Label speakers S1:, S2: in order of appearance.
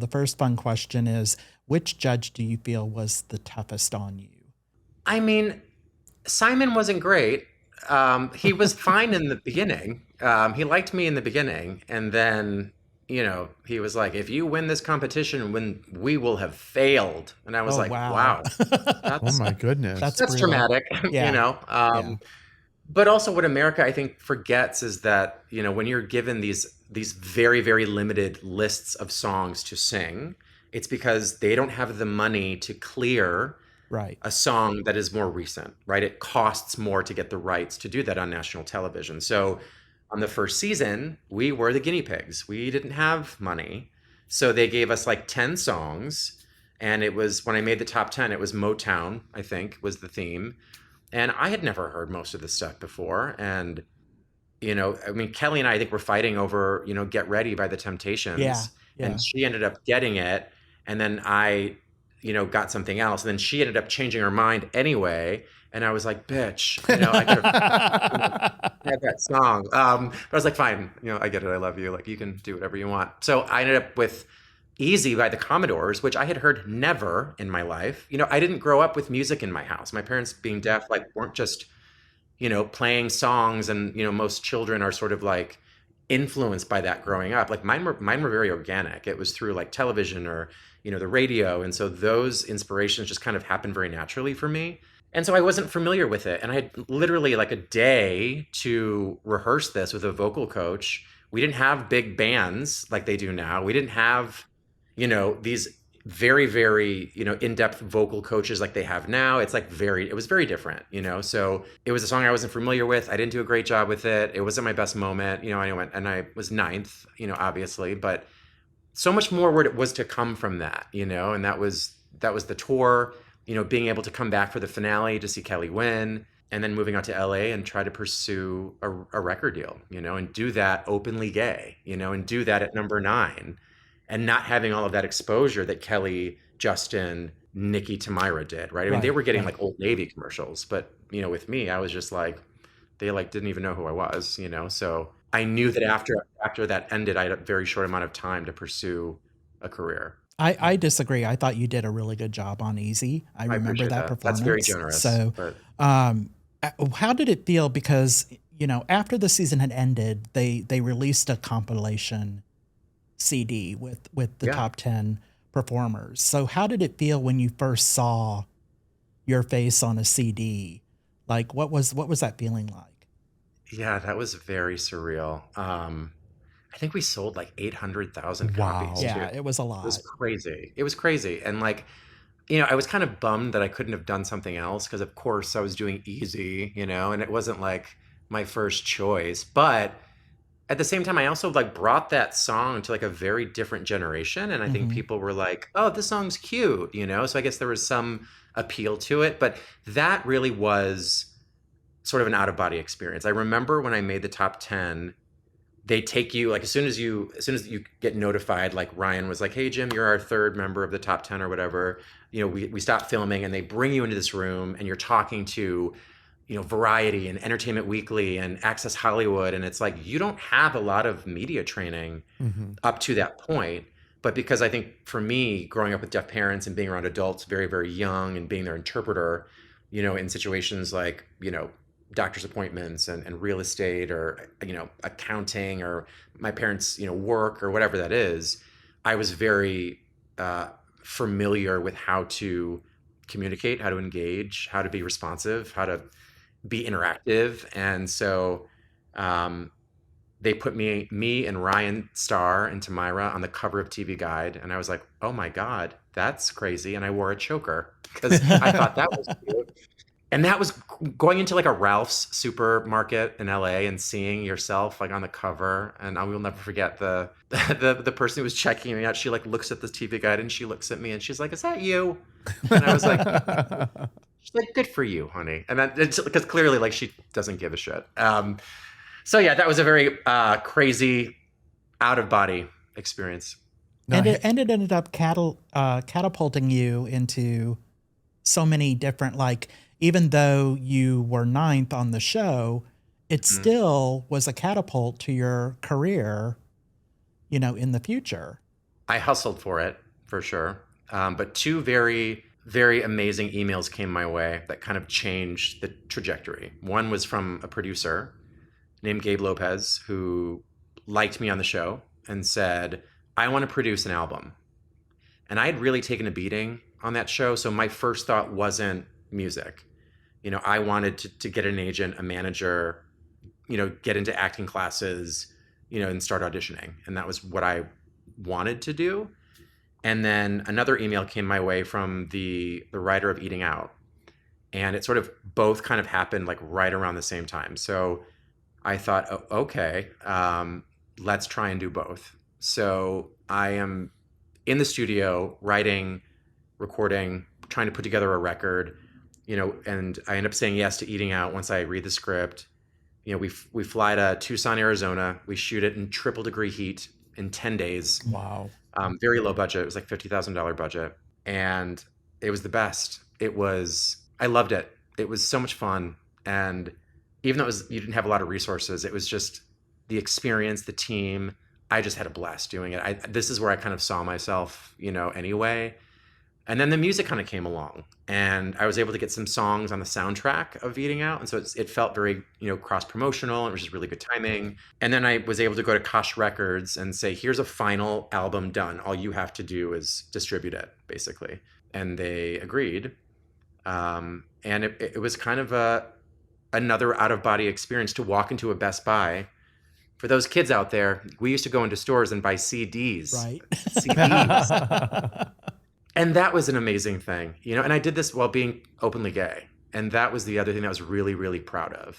S1: The first fun question is, which judge do you feel was the toughest on you?
S2: I mean, Simon wasn't great. He was fine in the beginning. He liked me in the beginning, and then, he was like, "If you win this competition, when we will have failed," and I was
S1: Oh,
S2: like,
S1: wow.
S2: "Wow,
S3: Oh
S2: that's
S3: my
S1: That's
S3: goodness.
S2: that's
S1: brutal.
S2: dramatic," you
S1: Yeah.
S2: know.
S1: Yeah.
S2: But also, what America I think forgets is that when you're given these very very limited lists of songs to sing, it's because they don't have the money to clear
S1: Right.
S2: a song that is more recent, right? It costs more to get the rights to do that on national television. So on the first season, we were the guinea pigs. We didn't have money. So they gave us like 10 songs. And it was when I made the top 10, it was Motown, I think, was the theme. And I had never heard most of this stuff before. And, I mean, Kelly and I think were fighting over, Get Ready by the
S1: Yeah.
S2: Temptations. And
S1: Yeah.
S2: she ended up getting it. And then I got something else. And then she ended up changing her mind anyway. And I was like, bitch, I could have had that song. But I was like, fine, I get it. I love you. Like, you can do whatever you want. So I ended up with Easy by the Commodores, which I had heard never in my life. I didn't grow up with music in my house. My parents being deaf, like, weren't just, playing songs. And, most children are sort of like influenced by that growing up. Like mine were very organic. It was through like television or, the radio. And so those inspirations just kind of happened very naturally for me. And so I wasn't familiar with it. And I had literally like a day to rehearse this with a vocal coach. We didn't have big bands like they do now. We didn't have, these very, very, in-depth vocal coaches like they have now. It was very different, So it was a song I wasn't familiar with. I didn't do a great job with it. It wasn't my best moment. I went and I was ninth, obviously, but so much more was to come from that, and that was the tour, being able to come back for the finale to see Kelly win, and then moving out to LA and try to pursue a record deal, and do that openly gay, and do that at number 9, and not having all of that exposure that Kelly, Justin, Nikki, Tamira did, right? I mean, they
S1: Right.
S2: were getting
S1: Right.
S2: like Old Navy commercials, but with me, I was just like, they like didn't even know who I was, So I knew that after that ended, I had a very short amount of time to pursue a career.
S1: I disagree. I thought you did a really good job on Easy. I
S2: I
S1: remember
S2: appreciate
S1: that
S2: that. That's very
S1: performance.
S2: generous,
S1: So,
S2: but
S1: um, how did it feel? Because, after the season had ended, they released a compilation CD with the
S2: yeah.
S1: top 10 performers. So how did it feel when you first saw your face on a CD? Like what was that feeling like?
S2: Yeah, that was very surreal. I think we sold like 800,000 copies
S3: Wow.
S2: too.
S1: Yeah,
S2: It
S1: it was a
S2: was
S1: lot.
S2: crazy. It was crazy. And like, I was kind of bummed that I couldn't have done something else because of course I was doing Easy, and it wasn't like my first choice. But at the same time, I also like brought that song to like a very different generation. And I think
S1: Mhm.
S2: people were like, oh, this song's cute, So I guess there was some appeal to it. But that really was sort of an out of body experience. I remember when I made the top 10, they take you like as soon as you get notified, like Ryan was like, hey Jim, you're our third member of the top 10 or whatever. We stop filming and they bring you into this room and you're talking to Variety and Entertainment Weekly and Access Hollywood. And it's like, you don't have a lot of media training
S3: Hmm.
S2: up to that point. But because I think for me, growing up with deaf parents and being around adults very, very young and being their interpreter, in situations like, doctor's appointments and real estate or, accounting or my parents, work or whatever that is, I was very familiar with how to communicate, how to engage, how to be responsive, how to be interactive. And so um, they put me and Ryan Starr and Tamira on the cover of TV Guide, and I was like, "Oh my God, that's crazy!" And I wore a choker because I thought that was cute. And that was going into like a Ralph's supermarket in LA and seeing yourself like on the cover. And I will never forget the person who was checking me out. She like looks at the TV Guide and she looks at me and she's like, "Is that you?" And I was like, she's like, "Good for you, honey." And then it's because clearly like she doesn't give a shit. So yeah, that was a very crazy out of body experience.
S3: Now,
S1: And it ended up catapulting you into so many different, like, even though you were ninth on the show, it
S2: Mhm.
S1: still was a catapult to your career, in the future.
S2: I hustled for it for sure. But two very, very amazing emails came my way that kind of changed the trajectory. One was from a producer named Gabe Lopez who liked me on the show and said, I want to produce an album. And I had really taken a beating on that show. So my first thought wasn't music. I wanted to get an agent, a manager, get into acting classes, and start auditioning. And that was what I wanted to do. And then another email came my way from the writer of Eating Out. And it sort of both kind of happened like right around the same time. So I thought, oh, okay, let's try and do both. So I am in the studio writing, recording, trying to put together a record, and I end up saying yes to Eating Out once I read the script. We fly to Tucson, Arizona. We shoot it in triple degree heat in 10 days.
S1: Wow.
S2: Very low budget. It was like $50,000 budget. And it was the best. I loved it. It was so much fun. And even though you didn't have a lot of resources, it was just the experience, the team. I just had a blast doing it. This is where I kind of saw myself, anyway. And then the music kind of came along, and I was able to get some songs on the soundtrack of Eating Out. And so it felt very, cross-promotional, and it was just really good timing. And then I was able to go to Kosh Records and say, here's a final album done. All you have to do is distribute it, basically. And they agreed. And it was kind of another out-of-body experience to walk into a Best Buy. For those kids out there, we used to go into stores and buy CDs.
S1: Right.
S2: CDs. And that was an amazing thing, and I did this while being openly gay. And that was the other thing that I was really, really proud of.